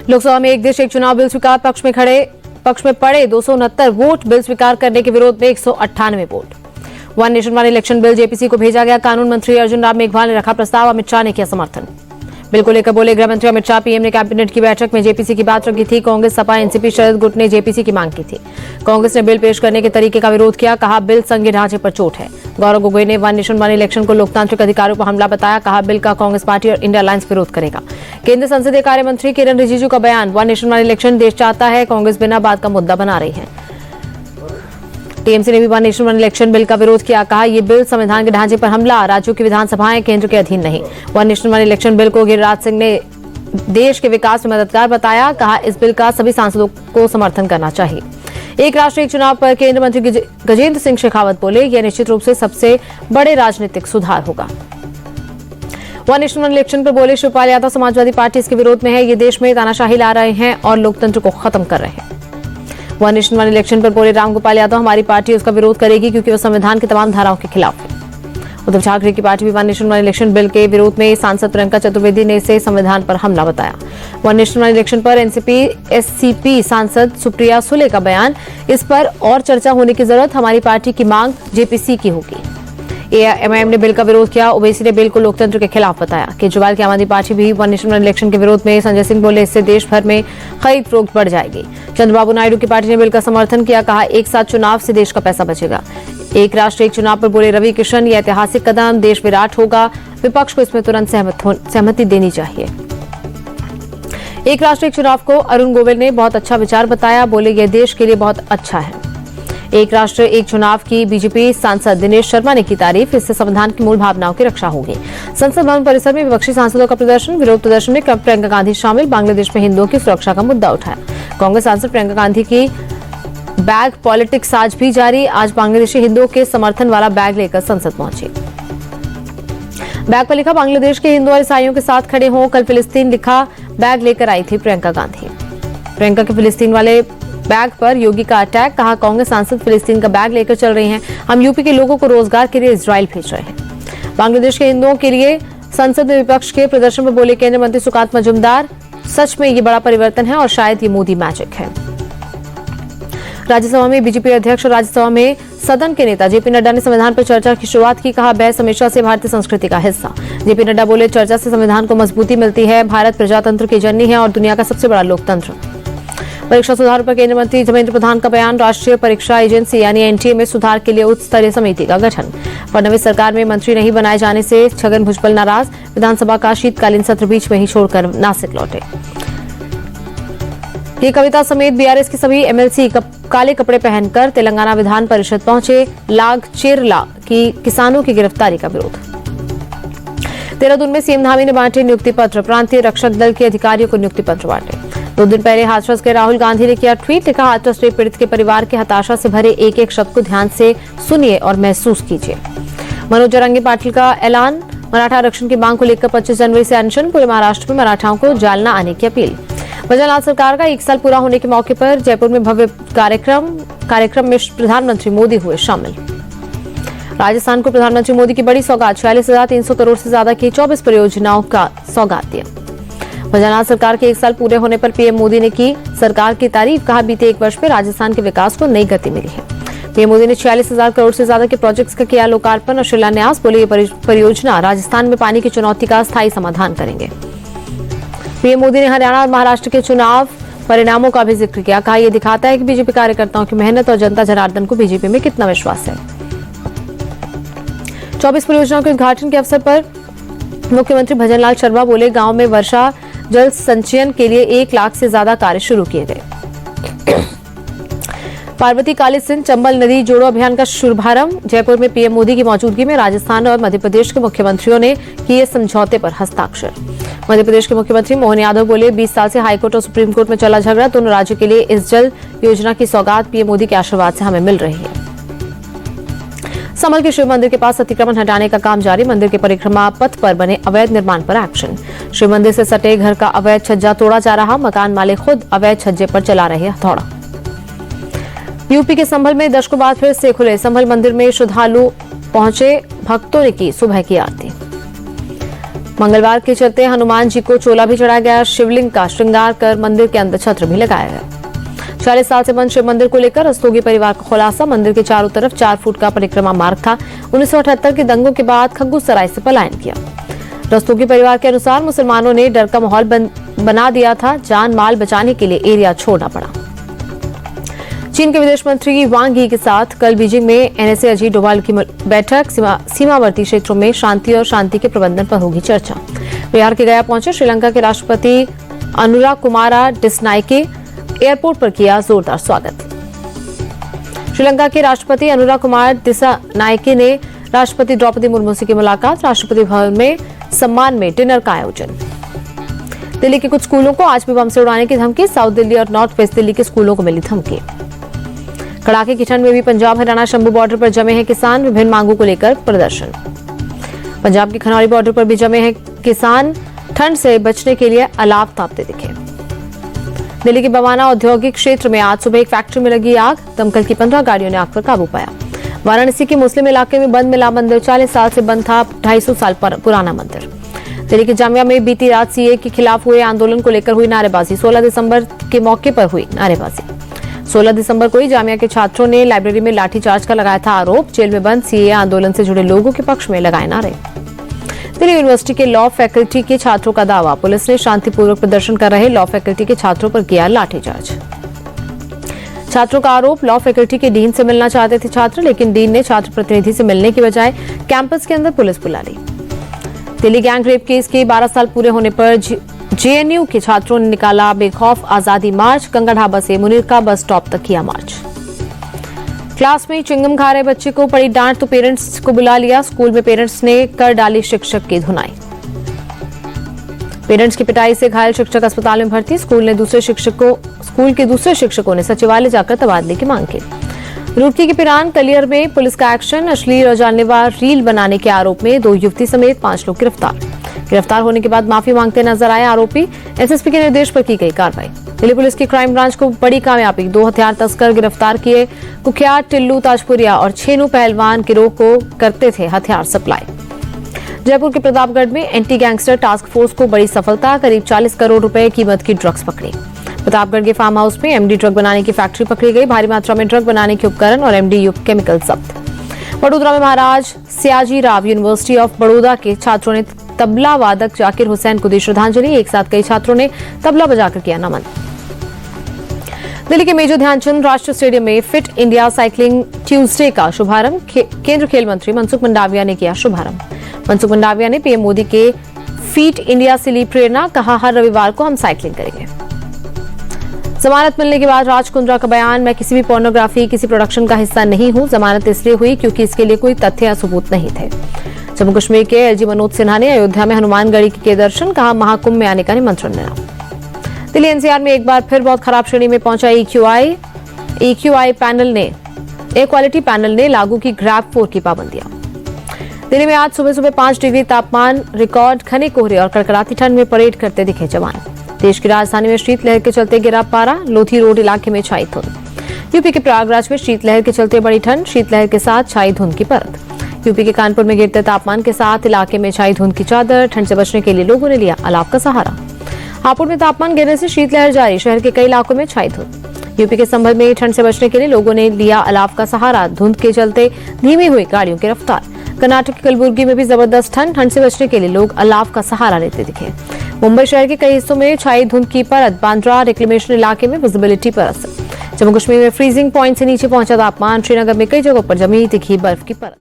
लोकसभा में एक देश एक चुनाव बिल स्वीकार पक्ष में पड़े 269 वोट, बिल स्वीकार करने के विरोध में 198 vote. One nation one election bill JPC को भेजा गया। कानून मंत्री अर्जुन राम मेघवाल ने रखा प्रस्ताव, अमित शाह ने किया समर्थन। बिल को लेकर बोले गृह मंत्री अमित शाह, पीएम ने कैबिनेट की बैठक में जेपीसी की बात रखी थी। कांग्रेस, सपा, एनसीपी, शरद गुट ने जेपीसी की मांग की थी। कांग्रेस ने बिल पेश करने के तरीके का विरोध किया, कहा बिल संघीय ढांचे पर चोट है। गौरव गोगोई ने वन नेशन वन इलेक्शन को लोकतांत्रिक अधिकारों पर हमला बताया, कहा बिल का कांग्रेस पार्टी और इंडिया अलायंस विरोध करेगा। केंद्रीय संसदीय कार्य मंत्री किरण रिजिजू का बयान, वन नेशन वन इलेक्शन देश चाहता है, कांग्रेस बिना बात का मुद्दा बना रही है। टीएमसी ने भी one nation one election bill का विरोध किया, कहा यह बिल संविधान के ढांचे पर हमला, राज्यों की विधानसभाएं केंद्र के अधीन नहीं। One nation one election bill को गिरिराज सिंह ने देश के विकास में मददगार बताया, कहा इस बिल का सभी सांसदों को समर्थन करना चाहिए। एक राष्ट्र एक चुनाव पर केंद्रीय मंत्री गजेंद्र सिंह शेखावत बोले, यह निश्चित रूप से सबसे बड़े राजनीतिक सुधार होगा। वन नेशन वन इलेक्शन पर बोले शिवपाल यादव, समाजवादी पार्टी इसके विरोध में है, ये देश में तानाशाही ला रहे हैं और लोकतंत्र को खत्म कर रहे हैं। वन नेशन वन इलेक्शन पर बोले रामगोपाल यादव, हमारी पार्टी उसका विरोध करेगी क्योंकि वह संविधान की तमाम धाराओं के खिलाफ है। उद्धव ठाकरे की पार्टी भी one nation one election bill के विरोध में, सांसद प्रियंका चतुर्वेदी ने इसे संविधान पर हमला बताया। वन नेशन वन इलेक्शन पर एनसीपी एससीपी सांसद सुप्रिया सुले का बयान, इस पर और चर्चा होने की जरूरत, हमारी पार्टी की मांग जेपीसी की होगी। एआईएमआईएम ने बिल का विरोध किया, ओवैसी ने बिल को लोकतंत्र के खिलाफ बताया। केजरीवाल की आम आदमी पार्टी भी वन नेशन वन इलेक्शन के विरोध में, संजय सिंह बोले इससे देश भर में खरीद फरोख्त बढ़ जाएगी। चंद्रबाबू नायडू की पार्टी ने बिल का समर्थन किया, कहा एक साथ चुनाव से देश का पैसा बचेगा। एक राष्ट्र एक चुनाव पर बोले रवि किशन, यह ऐतिहासिक कदम, देश विराट होगा, विपक्ष को इसमें तुरंत सहमति देनी चाहिए। एक राष्ट्र एक चुनाव को अरुण गोविल ने बहुत अच्छा विचार बताया, बोले यह देश के लिए बहुत अच्छा है। एक राष्ट्र एक चुनाव की बीजेपी सांसद दिनेश शर्मा ने की तारीफ, इससे संविधान की मूल भावनाओं की रक्षा होगी। संसद भवन परिसर में विपक्षी सांसदों का प्रदर्शन, विरोध प्रदर्शन में प्रियंका गांधी शामिल, बांग्लादेश में हिंदुओं की सुरक्षा का मुद्दा उठाया। कांग्रेस सांसद प्रियंका गांधी की बैग पॉलिटिक्स आज भी जारी, आज बांग्लादेशी हिंदुओं के समर्थन वाला बैग लेकर संसद पहुंची। बैग पर लिखा बांग्लादेश के हिंदू और ईसाइयों के साथ खड़े हों, कल फिलिस्तीन लिखा बैग लेकर आई थी प्रियंका गांधी। प्रियंका के फिलिस्तीन वाले बैग पर योगी का अटैक, कहा कांग्रेस सांसद फिलिस्तीन का बैग लेकर चल रही हैं, हम यूपी के लोगों को रोजगार के लिए इजराइल भेज रहे हैं। बांग्लादेश के हिंदुओं के लिए संसद में विपक्ष के प्रदर्शन में बोले केंद्रीय मंत्री सुकात मजुमदार, सच में ये बड़ा परिवर्तन है और शायद ये मोदी मैजिक है। राज्यसभा में बीजेपी अध्यक्ष और राज्यसभा में सदन के नेता जेपी नड्डा ने संविधान पर चर्चा की शुरुआत की, कहा बहस हमेशा से भारतीय संस्कृति का हिस्सा। जेपी नड्डा बोले चर्चा से संविधान को मजबूती मिलती है, भारत प्रजातंत्र की जननी है और दुनिया का सबसे बड़ा लोकतंत्र। परीक्षा सुधार पर केंद्रीय मंत्री धर्मेंद्र प्रधान का बयान, राष्ट्रीय परीक्षा एजेंसी यानी एनटीए में सुधार के लिए उच्च स्तरीय समिति का गठन। फडणवीस सरकार में मंत्री नहीं बनाए जाने से छगन भुजबल नाराज, विधानसभा का शीतकालीन सत्र बीच में ही छोड़कर नासिक लौटे। ये कविता समेत बीआरएस की सभी एमएलसी काले कपड़े पहनकर तेलंगाना विधान परिषद पहुंचे, लागचेरला की किसानों की गिरफ्तारी का विरोध। देहरादून में सीएम धामी ने बांटे नियुक्ति पत्र, प्रांतीय रक्षक दल के अधिकारियों को नियुक्ति पत्र बांटे। 2 दिन पहले हाथरस के राहुल गांधी ने किया ट्वीट, लिखा हाथरस रेप पीड़ित के परिवार के हताशा से भरे एक एक शब्द को ध्यान से सुनिए और महसूस कीजिए। मनोज जरंगी पाटिल का ऐलान, मराठा आरक्षण की मांग को लेकर 25 जनवरी से अनशन, पूरे महाराष्ट्र में मराठाओं को जालना आने की अपील। भजनलाल सरकार का 1 साल पूरा होने के मौके पर जयपुर में भव्य कार्यक्रम में प्रधानमंत्री मोदी हुए शामिल। राजस्थान को प्रधानमंत्री मोदी की बड़ी सौगात, 46,300 करोड़ से ज्यादा की 24 परियोजनाओं का सौगात दिया। भजनलाल सरकार के 1 साल पूरे होने पर पीएम मोदी ने की सरकार की तारीफ, कहा बीते 1 वर्ष में राजस्थान के विकास को नई गति मिली है। पीएम मोदी ने 46,000 करोड़ से ज्यादा के प्रोजेक्ट्स का किया लोकार्पण और शिलान्यास, बोले ये परियोजना राजस्थान में पानी की चुनौती का स्थायी समाधान करेंगे। पीएम मोदी ने हरियाणा और महाराष्ट्र के चुनाव परिणामों का भी जिक्र किया, कहा यह दिखाता है कि बीजेपी कार्यकर्ताओं की मेहनत और जनता जनार्दन को बीजेपी में कितना विश्वास है। 24 परियोजनाओं के उद्घाटन के अवसर पर मुख्यमंत्री भजनलाल शर्मा बोले गांव में वर्षा जल संचयन के लिए 1 लाख से ज्यादा कार्य शुरू किए गए। पार्वती काली सिंध चंबल नदी जोड़ो अभियान का शुभारंभ, जयपुर में पीएम मोदी की मौजूदगी में राजस्थान और मध्य प्रदेश के मुख्यमंत्रियों ने किए समझौते पर हस्ताक्षर। मध्य प्रदेश के मुख्यमंत्री मोहन यादव बोले 20 साल से हाईकोर्ट और सुप्रीम कोर्ट में चला झगड़ा, दोनों राज्यों के लिए इस जल योजना की सौगात पीएम मोदी के आशीर्वाद से हमें मिल रही है। संभल के शिव मंदिर के पास अतिक्रमण हटाने का काम जारी, मंदिर के परिक्रमा पथ पर बने अवैध निर्माण पर एक्शन। शिव मंदिर से सटे घर का अवैध छज्जा तोड़ा जा रहा, मकान मालिक खुद अवैध छज्जे पर चला रहे हथौड़ा। यूपी के संभल में दशकों बाद फिर से खुले संभल मंदिर में श्रद्धालु पहुंचे, भक्तों ने की सुबह की आरती। मंगलवार के चलते हनुमान जी को चोला भी चढ़ाया गया। शिवलिंग का श्रृंगार कर मंदिर के अंदर छत्र भी लगाया गया। 40 साल से बंद शिव मंदिर को लेकर रस्तोगी परिवार का खुलासा। मंदिर के चारों तरफ 4 फुट का परिक्रमा मार्ग था। 1978 के दंगों के बाद खग्गूसराय से पलायन किया। रस्तोगी परिवार के अनुसार मुसलमानों ने डर का माहौल बना दिया था। जान माल बचाने के लिए एरिया छोड़ना पड़ा। चीन के विदेश मंत्री वांग यी के साथ कल बीजिंग में एनएसए अजीत डोभाल की बैठक। सीमावर्ती क्षेत्रों में शांति और शांति के प्रबंधन पर होगी चर्चा। बिहार के गया पहुंचे श्रीलंका के राष्ट्रपति अनुरा कुमारा डिसनायके एयरपोर्ट पर किया जोरदार स्वागत। श्रीलंका के राष्ट्रपति अनुरा कुमार दिसानायके ने राष्ट्रपति द्रौपदी मुर्मू से की मुलाकात। राष्ट्रपति भवन में सम्मान में डिनर का आयोजन। दिल्ली के कुछ स्कूलों को आज भी बम से उड़ाने की धमकी। साउथ दिल्ली और नॉर्थ वेस्ट दिल्ली के स्कूलों को मिली धमकी। कड़ाके की ठंड में भी पंजाब हरियाणा शंभू बॉर्डर पर जमे हैं किसान। विभिन्न मांगों को लेकर प्रदर्शन। पंजाब के खनौरी बॉर्डर पर भी जमे हैं किसान। ठंड से बचने के लिए अलाव तापते दिखे। दिल्ली के बवाना औद्योगिक क्षेत्र में आज सुबह एक फैक्ट्री में लगी आग। दमकल की 15 गाड़ियों ने आग पर काबू पाया। वाराणसी के मुस्लिम इलाके में बंद मिला मंदिर। 40 साल से बंद था 250 साल पुराना मंदिर। दिल्ली के जामिया में बीती रात सीए के खिलाफ हुए आंदोलन को लेकर हुई नारेबाजी। 16 दिसंबर के मौके पर हुई नारेबाजी। 16 दिसंबर को ही जामिया के छात्रों ने लाइब्रेरी में लाठीचार्ज का लगाया था आरोप। जेल में बंद सीए आंदोलन से जुड़े लोगों के पक्ष में लगाए नारे। दिल्ली यूनिवर्सिटी के लॉ फैकल्टी के छात्रों का दावा। पुलिस ने शांतिपूर्वक प्रदर्शन कर रहे लॉ फैकल्टी के छात्रों पर किया लाठीचार्ज। छात्रों का आरोप, लॉ फैकल्टी के डीन से मिलना चाहते थे छात्र, लेकिन डीन ने छात्र प्रतिनिधि से मिलने की बजाय कैंपस के अंदर पुलिस बुला ली। दिल्ली गैंग रेप केस के 12 साल पूरे होने पर जेएनयू के छात्रों ने निकाला बेखौफ आजादी मार्च। गंगा ढाबा से मुनीरका बस स्टॉप तक किया मार्च। क्लास में चिंगम खा रहे बच्चे को पड़ी डांट तो पेरेंट्स को बुला लिया। स्कूल में पेरेंट्स ने कर डाली शिक्षक की धुनाई। पेरेंट्स की पिटाई से घायल शिक्षक अस्पताल में भर्ती। स्कूल के दूसरे शिक्षकों ने सचिवालय जाकर तबादले की मांग की। रुड़की के पिरान कलियर में पुलिस का एक्शन। अश्लील और जानलेवा रील बनाने के आरोप में 2 युवती समेत 5 लोग गिरफ्तार होने के बाद माफी मांगते नजर आए आरोपी। एसएसपी के निर्देश पर की गई कार्रवाई। दिल्ली पुलिस की क्राइम ब्रांच को बड़ी कामयाबी। 2 हथियार तस्कर गिरफ्तार किए। कुख्यात टिल्लू ताजपुरिया और छेनू पहलवान गिरोह को करते थे हथियार सप्लाई। जयपुर के प्रतापगढ़ में एंटी गैंगस्टर टास्क फोर्स को बड़ी सफलता। करीब 40 करोड़ रुपए कीमत की ड्रग्स पकड़ी। प्रतापगढ़ के फार्म हाउस में एमडी ड्रग बनाने की फैक्ट्री पकड़ी गई। भारी मात्रा में ड्रग बनाने के उपकरण और एमडी युक्त केमिकल जब्त। बड़ोदरा में महाराज सयाजी राव यूनिवर्सिटी ऑफ बड़ौदा के छात्रों ने तबला वादक जाकिर हुसैन को दी श्रद्धांजलि। एक साथ कई छात्रों ने तबला बजाकर किया नमन। दिल्ली के मेजर ध्यानचंद राष्ट्रीय स्टेडियम में फिट इंडिया साइकिलिंग ट्यूसडे का शुभारंभ। केंद्रीय खेल मंत्री मनसुख मंडाविया ने किया शुभारंभ। मनसुख मंडाविया ने पीएम मोदी के फिट इंडिया से ली प्रेरणा। कहा, हर रविवार को हम साइकिलिंग करेंगे। जमानत मिलने के बाद राज कुंद्रा का बयान। मैं किसी भी पोर्नोग्राफी, किसी प्रोडक्शन का हिस्सा नहीं हूं। जमानत इसलिए हुई क्योंकि इसके लिए कोई तथ्य या सबूत नहीं थे। जम्मू कश्मीर के एलजी मनोज सिन्हा ने अयोध्या में हनुमानगढ़ी के किए दर्शन। कहा, महाकुंभ में आने का निमंत्रण देना। दिल्ली एनसीआर में एक बार फिर बहुत खराब श्रेणी में पहुंचा EQI पैनल ने एयर क्वालिटी पैनल ने लागू की ग्रैप 4 की पाबंदियां। दिल्ली में आज सुबह सुबह 5 डिग्री तापमान रिकॉर्ड। घने कोहरे और कड़कड़ाती ठंड में परेड करते दिखे जवान। देश की राजधानी में शीतलहर के चलते गिरा पारा। लोधी रोड इलाके में छाई धुंध। यूपी के प्रयागराज में शीतलहर के चलते बड़ी ठंड। शीतलहर के साथ छाई धुंध की परत। यूपी के कानपुर में गिरते तापमान के साथ इलाके में छाई धुंध की चादर। ठंड से बचने के लिए लोगों ने लिया अलाव का सहारा। हापुड़ में तापमान गिरने से शीतलहर जारी। शहर के कई इलाकों में छाई धुंध। यूपी के संभल में ठंड से बचने के लिए लोगों ने लिया अलाव का सहारा। धुंध के चलते धीमी हुई गाड़ियों की रफ्तार। कर्नाटक के कलबुर्गी में भी जबरदस्त ठंड से बचने के लिए लोग अलाव का सहारा लेते दिखे। मुंबई शहर के कई हिस्सों में छाई धुंध की परत। बांद्रा रिक्लेमेशन इलाके में विजिबिलिटी पर असर। जम्मू कश्मीर में फ्रीजिंग पॉइंट से नीचे पहुंचा तापमान। श्रीनगर में कई जगहों पर जमी दिखी बर्फ की परत।